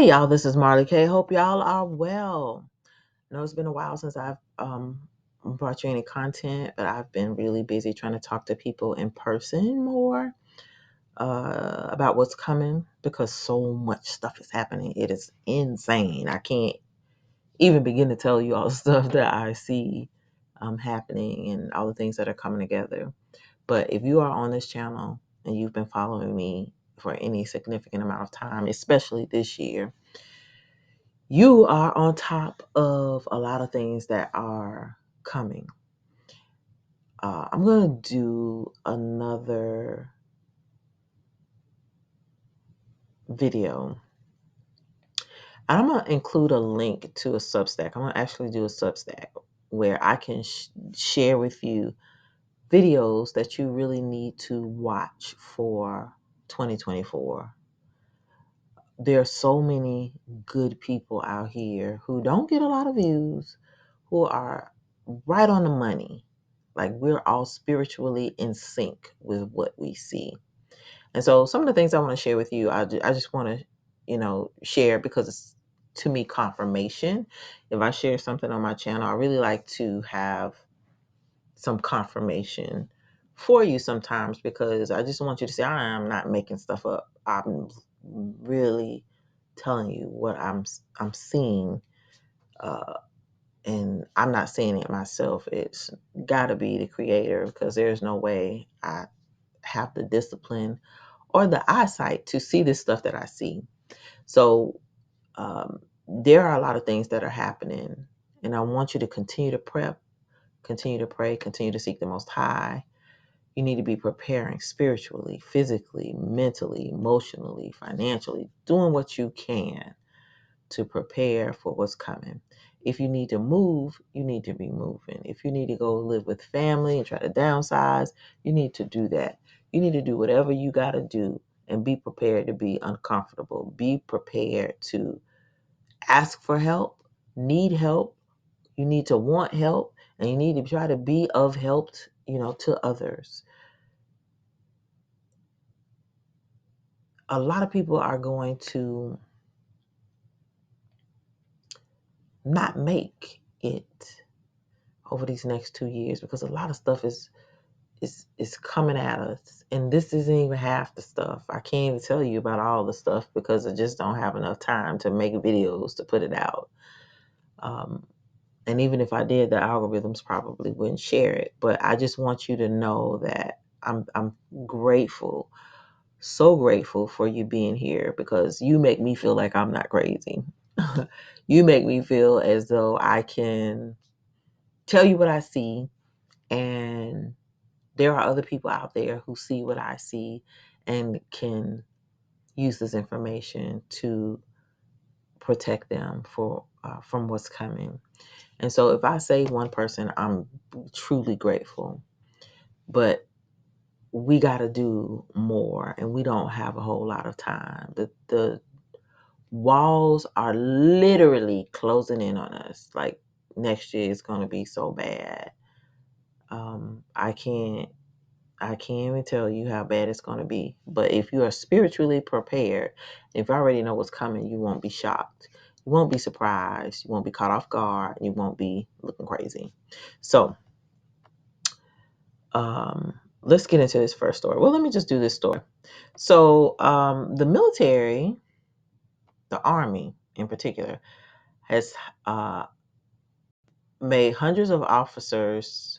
Hey y'all, this is Marley K. Hope y'all are well. I know it's been a while since I've brought you any content, but I've been really busy trying to talk to people in person more about what's coming because so much stuff is happening. It is insane. I can't even begin to tell you all the stuff that I see happening and all the things that are coming together. But if you are on this channel and you've been following me for any significant amount of time, especially this year, you are on top of a lot of things that are coming. I'm going to do another video. I'm going to include a link to a Substack. I'm going to actually do a Substack where I can share with you videos that you really need to watch for 2024. There are so many good people out here who don't get a lot of views, who are right on the money. Like, we're all spiritually in sync with what we see. And so some of the things I want to share with you, I just want to, share because it's, to me, confirmation. If I share something on my channel, I really like to have some confirmation for you sometimes, because I just want you to say, I am not making stuff up. I'm really telling you what I'm seeing, and I'm not seeing it myself. It's got to be the creator, because there's no way I have the discipline or the eyesight to see this stuff that I see. So there are a lot of things that are happening, and I want you to continue to prep, continue to pray, continue to seek the Most High. You need to be preparing spiritually, physically, mentally, emotionally, financially, doing what you can to prepare for what's coming. If you need to move, you need to be moving. If you need to go live with family and try to downsize, you need to do that. You need to do whatever you got to do and be prepared to be uncomfortable. Be prepared to ask for help, need help. You need to want help, and you need to try to be of help, to others. A lot of people are going to not make it over these next 2 years because a lot of stuff is coming at us, and this isn't even half the stuff. I can't even tell you about all the stuff because I just don't have enough time to make videos to put it out. And even if I did, the algorithms probably wouldn't share it. But I just want you to know that I'm grateful, so grateful for you being here, because you make me feel like I'm not crazy. You make me feel as though I can tell you what I see, and there are other people out there who see what I see and can use this information to protect them from what's coming. And so if I save one person, I'm truly grateful. But we got to do more, and we don't have a whole lot of time. The walls are literally closing in on us. Like, next year is going to be so bad. I can't even tell you how bad it's going to be. But if you are spiritually prepared, if you already know what's coming, you won't be shocked. You won't be surprised. You won't be caught off guard. You won't be looking crazy. So let's get into this first story. Well, let me just do this story. So the military, the Army in particular, has made hundreds of officers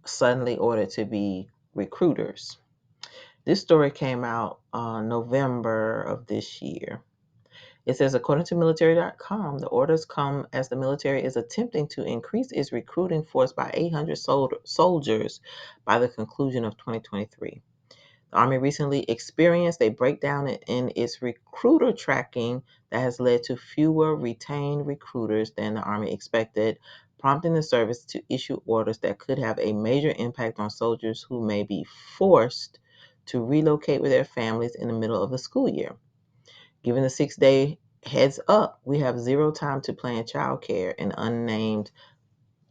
suddenly ordered to be recruiters. This story came out November of this year. It says, according to military.com, the orders come as the military is attempting to increase its recruiting force by 800 soldiers by the conclusion of 2023. The Army recently experienced a breakdown in its recruiter tracking that has led to fewer retained recruiters than the Army expected, prompting the service to issue orders that could have a major impact on soldiers who may be forced to relocate with their families in the middle of the school year. Given the 6-day heads up, we have zero time to plan childcare, an unnamed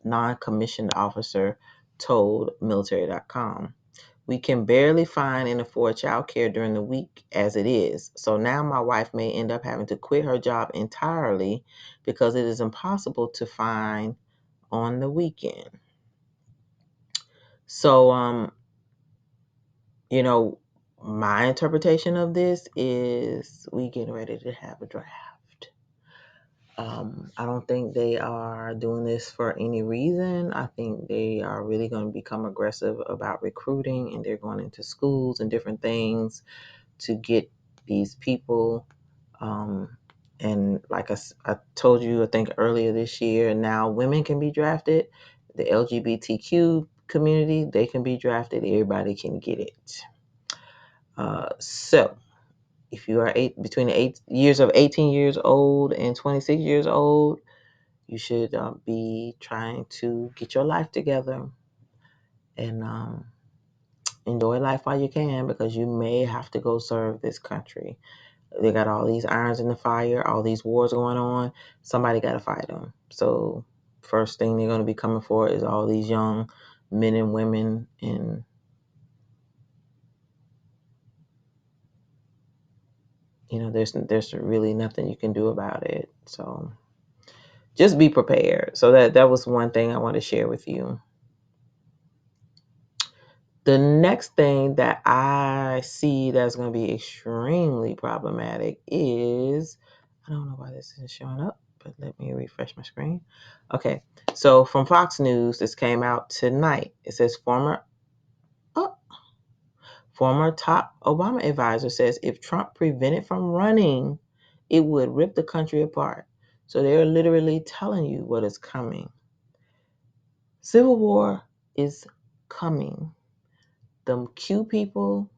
non-commissioned officer told military.com. We can barely find and afford childcare during the week as it is. So now my wife may end up having to quit her job entirely because it is impossible to find on the weekend. So, you know, my interpretation of this is we getting ready to have a draft. I don't think they are doing this for any reason. I think they are really going to become aggressive about recruiting, and they're going into schools and different things to get these people. And like I told you, I think earlier this year, now women can be drafted. The LGBTQ community, they can be drafted. Everybody can get it. So if you are between the 8 years of 18 years old and 26 years old, you should be trying to get your life together and enjoy life while you can, because you may have to go serve this country. They got all these irons in the fire, all these wars going on. Somebody got to fight them. So first thing they're going to be coming for is all these young men and women, and there's really nothing you can do about it. So just be prepared. So that was one thing I want to share with you. The next thing that I see that's going to be extremely problematic is, I don't know why this isn't showing up, but let me refresh my screen. Okay, so from Fox News, this came out tonight. It says former top Obama advisor says if Trump prevented from running, it would rip the country apart. So they're literally telling you what is coming. Civil war is coming. Them Q people,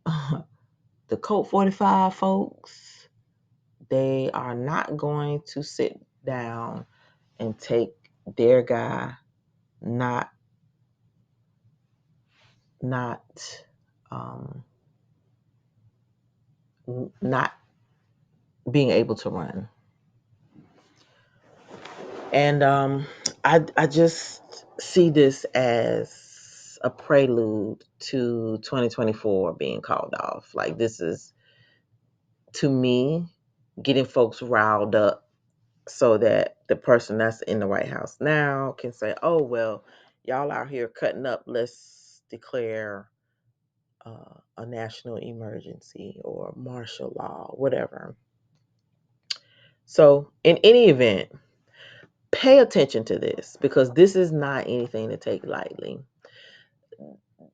the Colt 45 folks, they are not going to sit down and take their guy not not um, not being able to run. And I just see this as a prelude to 2024 being called off. Like, this is, to me, getting folks riled up so that the person that's in the White House now can say, oh, well, y'all out here cutting up, let's declare a national emergency or martial law, whatever. So in any event, pay attention to this, because this is not anything to take lightly.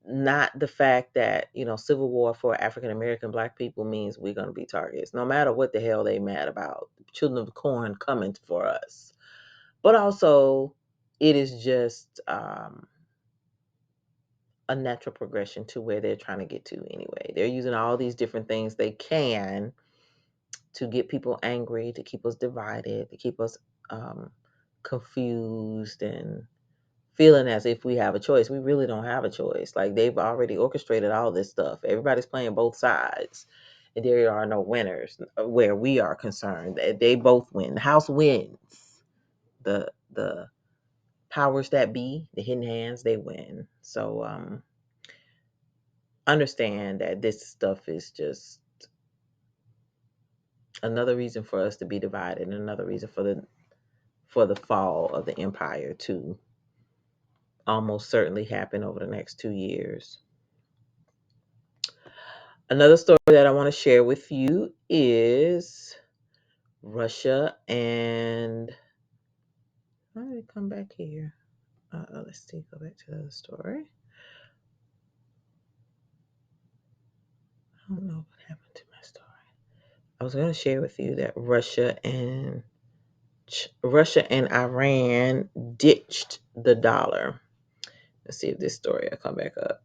Not the fact that, civil war for African American Black people means we're going to be targets, no matter what the hell they mad about. Children of the corn coming for us. But also, it is just a natural progression to where they're trying to get to anyway. They're using all these different things they can to get people angry, to keep us divided, to keep us confused and feeling as if we have a choice. We really don't have a choice. Like, they've already orchestrated all this stuff. Everybody's playing both sides. And there are no winners where we are concerned. They both win. The House wins. The powers that be, the hidden hands, they win. So understand that this stuff is just another reason for us to be divided, and another reason for the fall of the empire to almost certainly happen over the next 2 years. Another story that I want to share with you is Russia and, how did it come back here? Let's see, go back to the other story. I don't know what happened to my story. I was going to share with you that Russia and Iran ditched the dollar. Let's see if this story will come back up.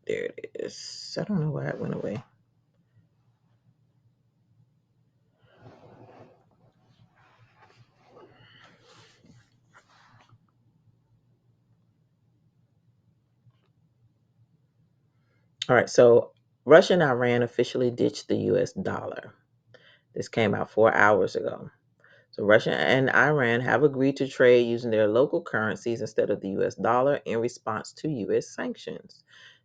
There it is. I don't know why it went away. All right, so Russia and Iran officially ditched the US dollar. This came out 4 hours ago. So Russia and Iran have agreed to trade using their local currencies instead of the US dollar in response to US sanctions.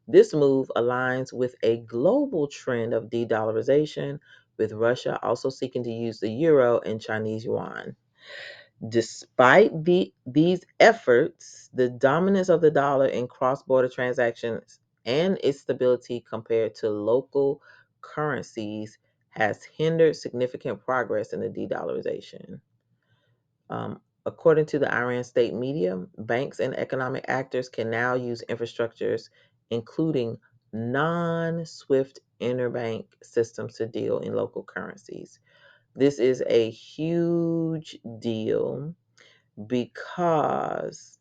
This move aligns with a global trend of de-dollarization, with Russia also seeking to use the euro and Chinese yuan. Despite these efforts, the dominance of the dollar in cross-border transactions and its stability compared to local currencies has hindered significant progress in the de-dollarization. According to the Iran state media, banks and economic actors can now use infrastructures, including non SWIFT interbank systems, to deal in local currencies. This is a huge deal because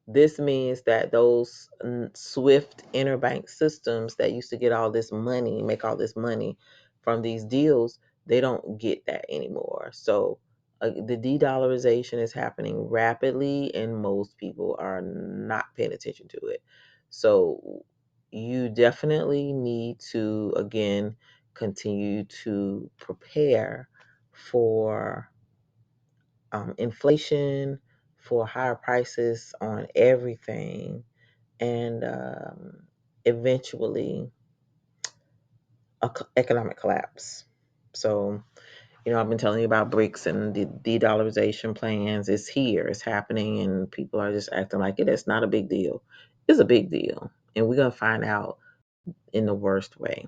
this means that those SWIFT interbank systems that used to get all this money, make all this money from these deals, they don't get that anymore. So the de-dollarization is happening rapidly, and most people are not paying attention to it. So you definitely need to, again, continue to prepare for inflation, for higher prices on everything, and eventually economic collapse. So, I've been telling you about BRICS and the de-dollarization plans. It's here, it's happening, and people are just acting like it. It's not a big deal. It's a big deal, and we're gonna find out in the worst way.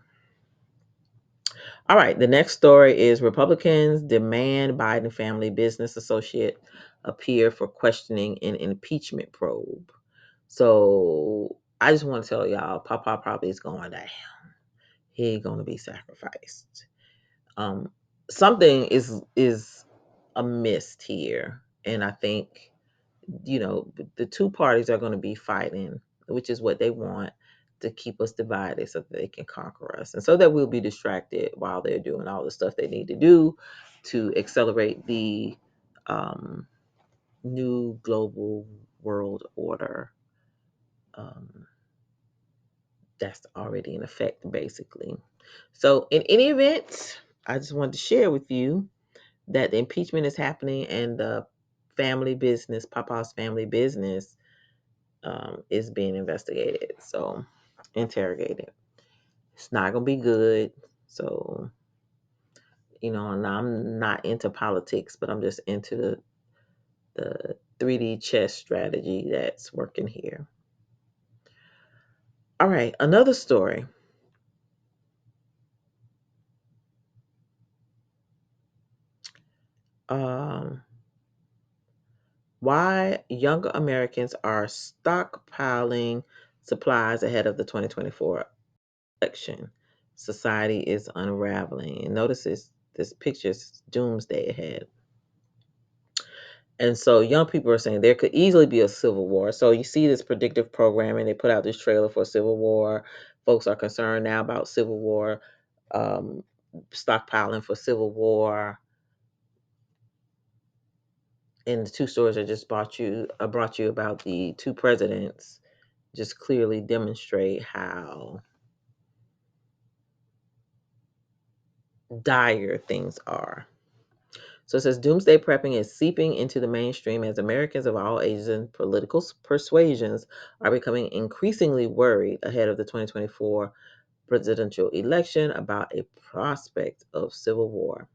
All right, the next story is Republicans demand Biden family business associate appear for questioning in impeachment probe. So I just want to tell y'all, Paw-Paw probably is going down. He going to be sacrificed. Um, Something is amiss here, and I think the two parties are going to be fighting, which is what they want, to keep us divided so that they can conquer us and so that we'll be distracted while they're doing all the stuff they need to do to accelerate the um, new global world order um, that's already in effect, basically. So, in any event, I just wanted to share with you that the impeachment is happening and the family business, Papa's family business, is being investigated. So, interrogated. It's not going to be good. So, and I'm not into politics, but I'm just into the 3D chess strategy that's working here. All right, another story. Um, why younger Americans are stockpiling supplies ahead of the 2024 election. Society is unraveling. And notice this picture's doomsday ahead. And so young people are saying there could easily be a civil war. So you see this predictive programming. They put out this trailer for civil war. Folks are concerned now about civil war, um, stockpiling for civil war. And the two stories I just brought you about the two presidents just clearly demonstrate how dire things are. So it says doomsday prepping is seeping into the mainstream as Americans of all ages and political persuasions are becoming increasingly worried ahead of the 2024 presidential election about a prospect of civil war.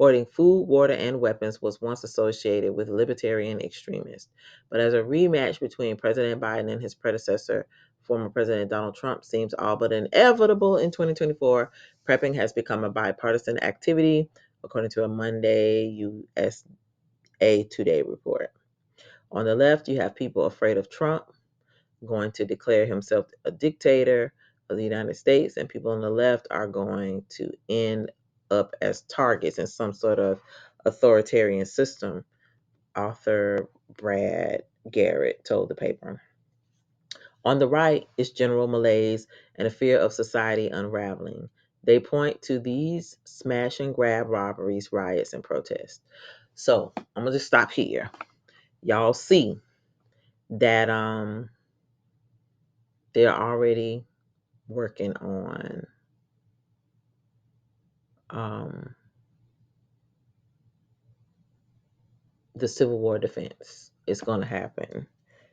Hoarding food, water, and weapons was once associated with libertarian extremists, but as a rematch between President Biden and his predecessor, former President Donald Trump, seems all but inevitable in 2024, prepping has become a bipartisan activity, according to a Monday USA Today report. On the left, you have people afraid of Trump going to declare himself a dictator of the United States, and people on the left are going to end up as targets in some sort of authoritarian system, author Brad Garrett told the paper. On the right is general malaise and a fear of society unraveling. They point to these smash and grab robberies, riots, and protests. So I'm gonna just stop here. Y'all see that they're already working on um, the Civil War defense. It's going to happen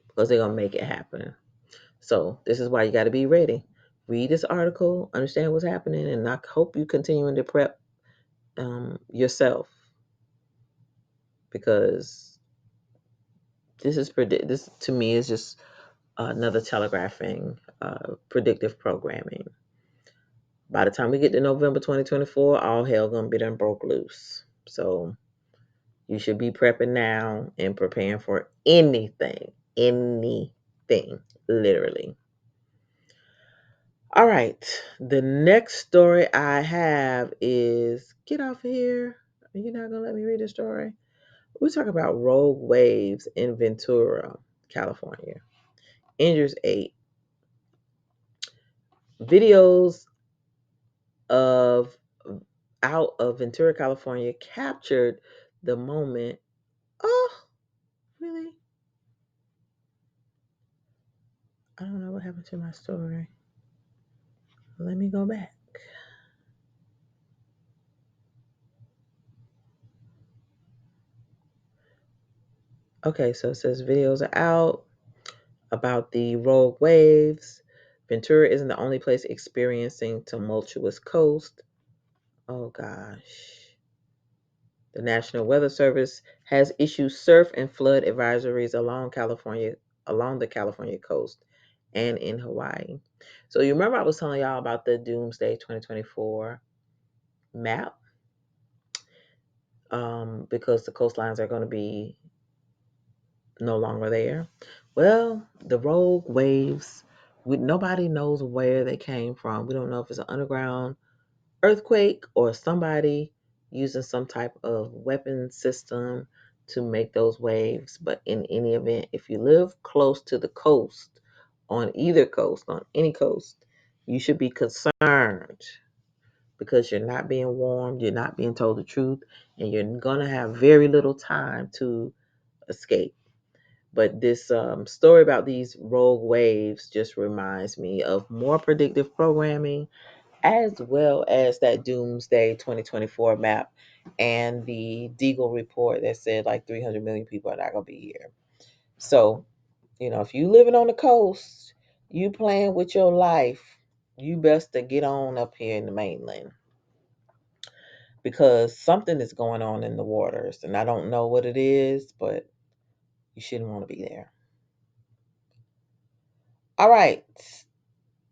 because they're going to make it happen. So this is why you got to be ready. read this article, understand what's happening, and I hope you continuing to prep yourself, because this to me is just another telegraphing predictive programming. By the time we get to November 2024, all hell gonna be done broke loose. So you should be prepping now and preparing for anything, literally. All right. The next story I have is get off of here. Are you not gonna let me read the story? We talk about rogue waves in Ventura, California. Injures 8. Videos of out of Ventura, California captured the moment. Oh, really? I don't know what happened to my story. Let me go back. Okay, so it says videos are out about the rogue waves. Ventura isn't the only place experiencing tumultuous coast. Oh gosh. The National Weather Service has issued surf and flood advisories along the California coast and in Hawaii. So you remember I was telling y'all about the Doomsday 2024 map, because the coastlines are going to be no longer there. Well, the rogue waves, nobody knows where they came from. We don't know if it's an underground earthquake or somebody using some type of weapon system to make those waves. But in any event, if you live close to the coast, on either coast, on any coast, you should be concerned, because you're not being warned, you're not being told the truth, and you're going to have very little time to escape. But this story about these rogue waves just reminds me of more predictive programming, as well as that Doomsday 2024 map and the Deagle report that said like 300 million people are not going to be here. So, if you living on the coast, you playing with your life, you best to get on up here in the mainland, because something is going on in the waters, and I don't know what it is, but you shouldn't want to be there. All right.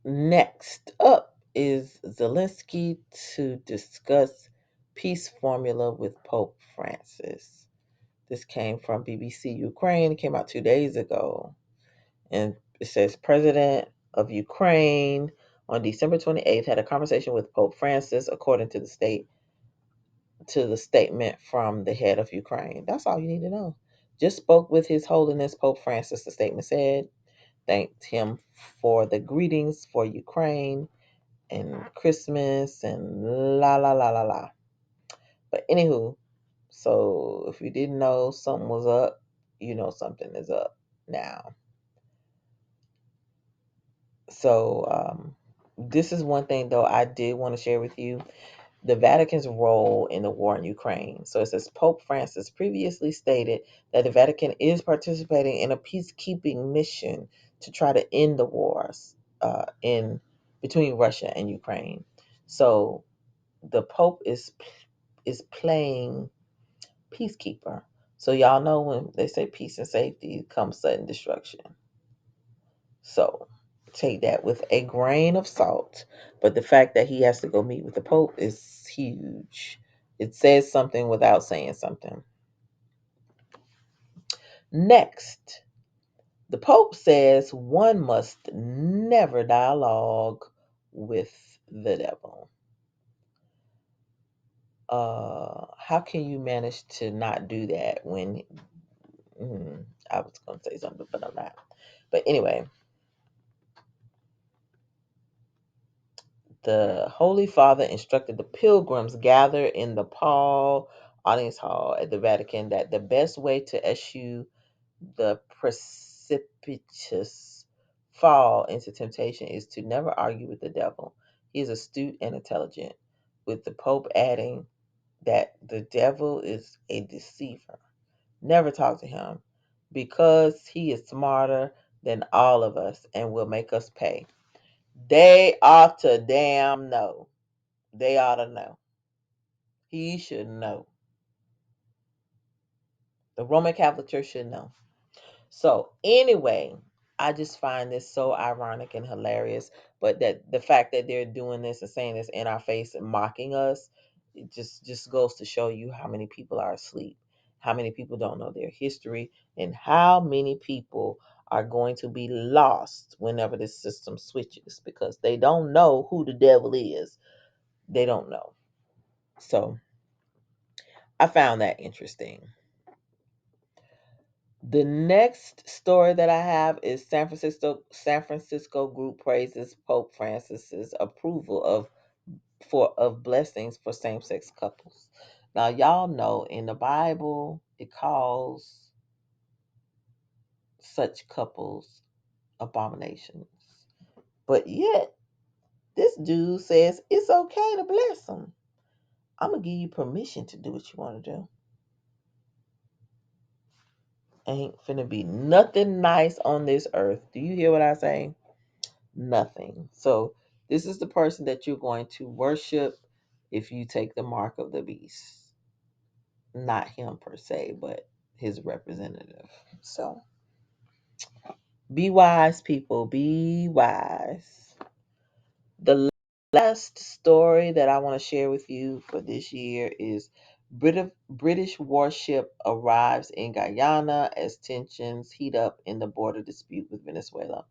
Next up is Zelensky to discuss peace formula with Pope Francis. This came from BBC Ukraine. It came out 2 days ago. And it says President of Ukraine on December 28th had a conversation with Pope Francis, according to the statement from the head of Ukraine. That's all you need to know. Just spoke with His Holiness Pope Francis, the statement said. Thanked him for the greetings for Ukraine and Christmas and la la la la la. But anywho, so if you didn't know something was up, you know something is up now. So this is one thing though I did want to share with you: the Vatican's role in the war in Ukraine. So it says Pope Francis previously stated that the Vatican is participating in a peacekeeping mission to try to end the wars in between Russia and Ukraine. So the Pope is playing peacekeeper. So y'all know when they say peace and safety comes sudden destruction. So take that with a grain of salt. But the fact that he has to go meet with the Pope is huge. It says something without saying something. Next, the Pope says one must never dialogue with the devil. How can you manage to not do that when I was going to say something, but I'm not. But anyway, the Holy Father instructed the pilgrims gathered in the Paul Audience Hall at the Vatican that the best way to eschew the precipitous fall into temptation is to never argue with the devil. He is astute and intelligent, with the Pope adding that the devil is a deceiver. Never talk to him, because he is smarter than all of us and will make us pay. They ought to damn know. They ought to know. He should know. The Roman Catholic Church should know. So anyway, I just find this so ironic and hilarious. But that the fact that they're doing this and saying this in our face and mocking us, it just goes to show you how many people are asleep, how many people don't know their history, and how many people are going to be lost whenever this system switches because they don't know who the devil is. They don't know. So I found that interesting. The next story that I have is San Francisco group praises Pope Francis's approval of blessings for same-sex couples. Now y'all know in the Bible it calls such couples abominations. But yet this dude says it's okay to bless them. I'm going to give you permission to do what you want to do. Ain't finna be nothing nice on this earth. Do you hear what I say? Nothing. So this is the person that you're going to worship if you take the mark of the beast. Not him per se, but his representative. So be wise, people. Be wise. The last story that I want to share with you for this year is British warship arrives in Guyana as tensions heat up in the border dispute with Venezuela.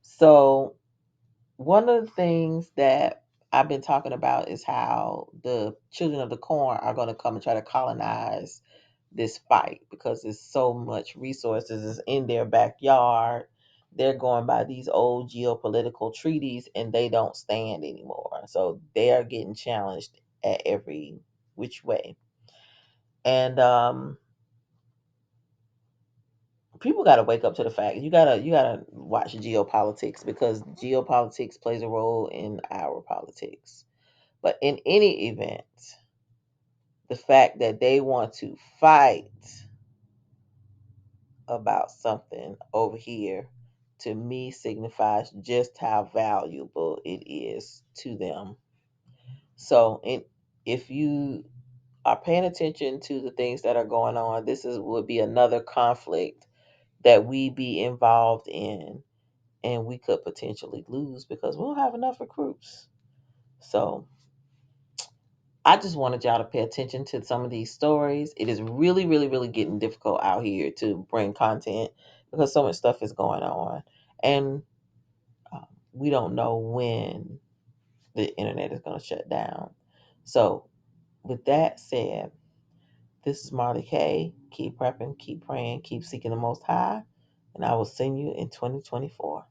So one of the things that I've been talking about is how the children of the corn are going to come and try to colonize this fight because there's so much resources is in their backyard. They're going by these old geopolitical treaties and they don't stand anymore. So they are getting challenged at every which way. And people got to wake up to the fact. You got to watch geopolitics because geopolitics plays a role in our politics. But in any event, the fact that they want to fight about something over here to me signifies just how valuable it is to them. So, if you are paying attention to the things that are going on, this is would be another conflict that we be involved in, and we could potentially lose because we don't have enough recruits. So, I just wanted y'all to pay attention to some of these stories. It is really, really, really getting difficult out here to bring content because so much stuff is going on. And we don't know when the internet is going to shut down. So, with that said, this is Marley K. Keep prepping, keep praying, keep seeking the Most High, and I will see you in 2024.